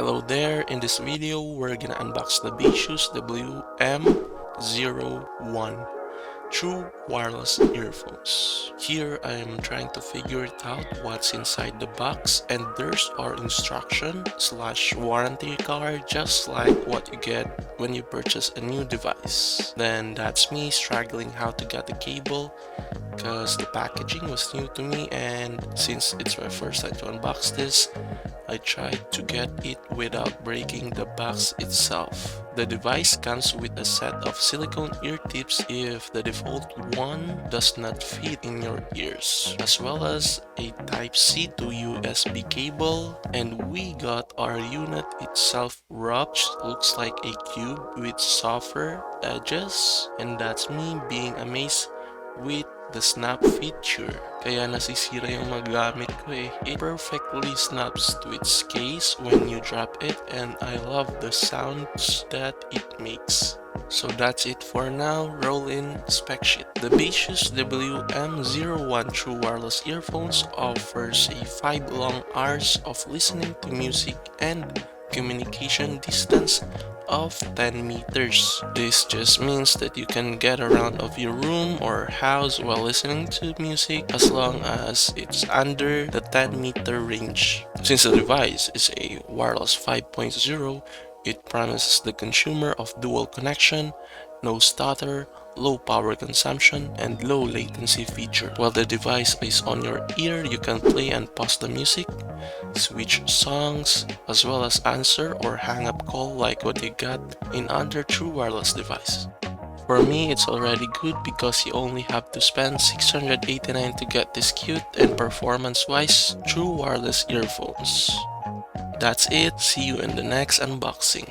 Hello there, in this video we're gonna unbox the Baseus WM01 True Wireless Earphones. Here I am trying to figure it out what's inside the box, and there's our instruction / warranty card, just like what you get when you purchase a new device. Then that's me struggling how to get the cable because the packaging was new to me, and since it's my first time to unbox this, I tried to get it without breaking the box itself. The device comes with a set of silicone ear tips if the default one does not fit in your ears, as well as a Type-C to USB cable, and we got our unit itself wrapped, looks like a cube with softer edges, and that's me being amazed with the snap feature. Kaya nasisira yung magamit ko eh. It perfectly snaps to its case when you drop it, and I love the sounds that it makes. So that's it for now. Roll in spec sheet. The Baseus WM01 True Wireless Earphones offers a 5 long hours of listening to music and communication distance of 10 meters. This just means that you can get around of your room or house while listening to music as long as it's under the 10-meter range. Since the device is a wireless 5.0, it promises the consumer of dual connection, no stutter, low power consumption, and low latency feature. While the device is on your ear, you can play and pause the music, switch songs, as well as answer or hang up call like what you got in other true wireless device. For me, it's already good because you only have to spend $689 to get this cute and performance-wise true wireless earphones. That's it, see you in the next unboxing.